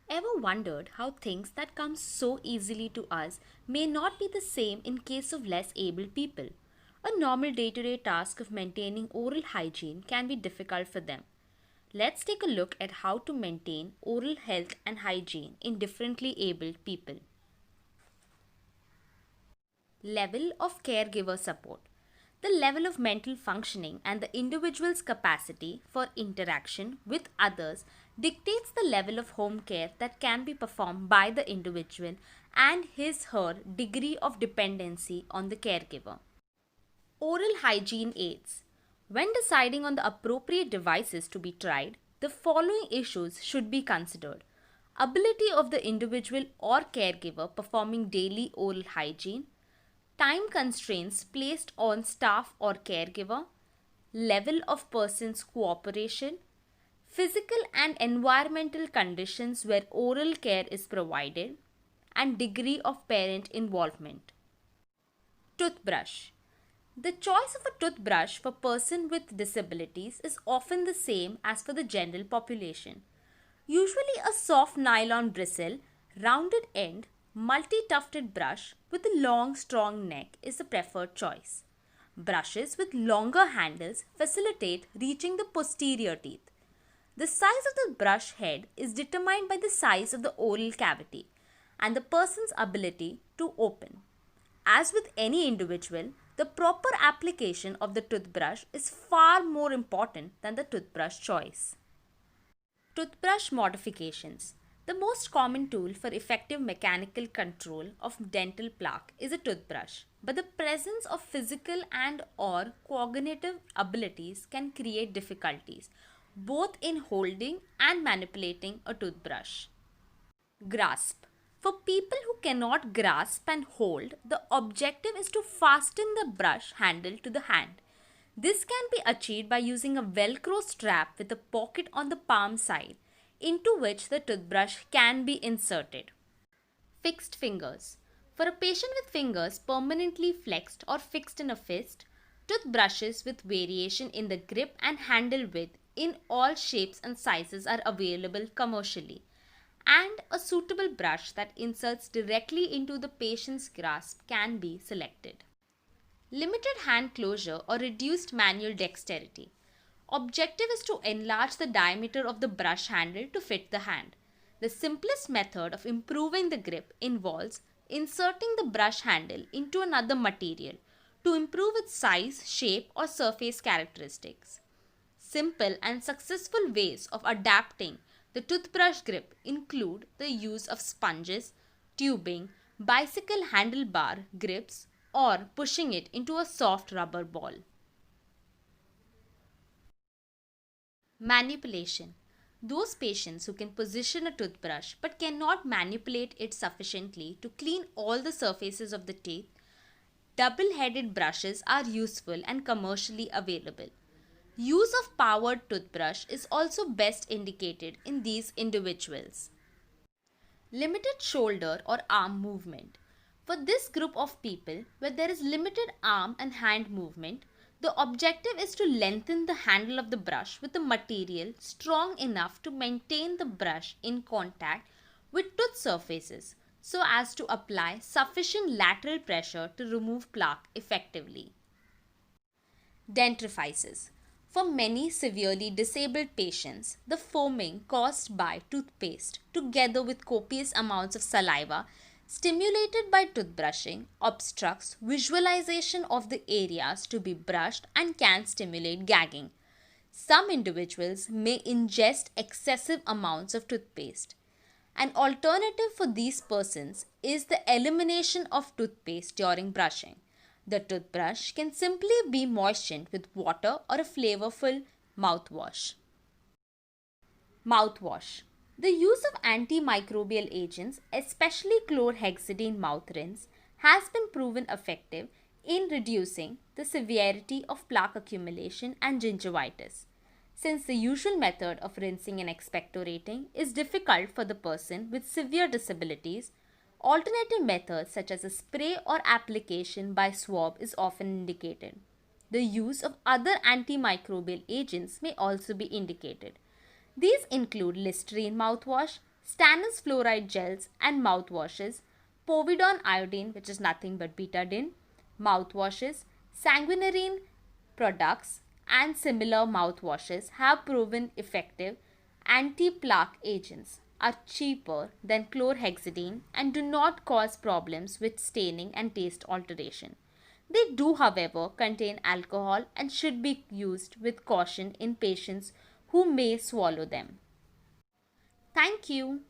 Ever wondered how things that come so easily to us may not be the same in case of less able people? A normal day to day task of maintaining oral hygiene can be difficult for them. Let's take a look at how to maintain oral health and hygiene in differently abled people. Level of caregiver support. The level of mental functioning and the individual's capacity for interaction with others dictates the level of home care that can be performed by the individual and his/her degree of dependency on the caregiver. Oral hygiene aids. When deciding on the appropriate devices to be tried, the following issues should be considered: ability of the individual or caregiver performing daily oral hygiene, time constraints placed on staff or caregiver, level of person's cooperation, physical and environmental conditions where oral care is provided, and degree of parent involvement. Toothbrush. The choice of a toothbrush for person with disabilities is often the same as for the general population. Usually a soft nylon bristle, rounded end, multi-tufted brush with a long strong neck is the preferred choice. Brushes with longer handles facilitate reaching the posterior teeth. The size of the brush head is determined by the size of the oral cavity and the person's ability to open. As with any individual, the proper application of the toothbrush is far more important than the toothbrush choice. Toothbrush modifications. The most common tool for effective mechanical control of dental plaque is a toothbrush, but the presence of physical and or cognitive abilities can create difficulties both in holding and manipulating a toothbrush. Grasp. For people who cannot grasp and hold, the objective is to fasten the brush handle to the hand. This can be achieved by using a velcro strap with a pocket on the palm side into which the toothbrush can be inserted. Fixed fingers. For a patient with fingers permanently flexed or fixed in a fist, toothbrushes with variation in the grip and handle width in all shapes and sizes are available commercially, and a suitable brush that inserts directly into the patient's grasp can be selected. Limited hand closure or reduced manual dexterity. Objective is to enlarge the diameter of the brush handle to fit the hand. The simplest method of improving the grip involves inserting the brush handle into another material to improve its size, shape, or surface characteristics. Simple and successful ways of adapting the toothbrush grip include the use of sponges, tubing, bicycle handlebar grips, or pushing it into a soft rubber ball. Manipulation. Those patients who can position a toothbrush but cannot manipulate it sufficiently to clean all the surfaces of the teeth, double-headed brushes are useful and commercially available. Use of powered toothbrush is also best indicated in these individuals. Limited shoulder or arm movement. For this group of people where there is limited arm and hand movement, the objective is to lengthen the handle of the brush with a material strong enough to maintain the brush in contact with tooth surfaces so as to apply sufficient lateral pressure to remove plaque effectively. Dentrifices. For many severely disabled patients, the foaming caused by toothpaste, together with copious amounts of saliva stimulated by toothbrushing, obstructs visualization of the areas to be brushed and can stimulate gagging. Some individuals may ingest excessive amounts of toothpaste. An alternative for these persons is the elimination of toothpaste during brushing. The toothbrush can simply be moistened with water or a flavorful mouthwash. Mouthwash. The use of antimicrobial agents, especially chlorhexidine mouth rinse, has been proven effective in reducing the severity of plaque accumulation and gingivitis. Since the usual method of rinsing and expectorating is difficult for the person with severe disabilities, alternative methods such as a spray or application by swab is often indicated. The use of other antimicrobial agents may also be indicated. These include Listerine mouthwash, stannous fluoride gels and mouthwashes, povidone iodine, which is nothing but betadine, mouthwashes, sanguinarine products, and similar mouthwashes have proven effective anti-plaque agents, are cheaper than chlorhexidine, and do not cause problems with staining and taste alteration. They do, however, contain alcohol and should be used with caution in patients who may swallow them. Thank you.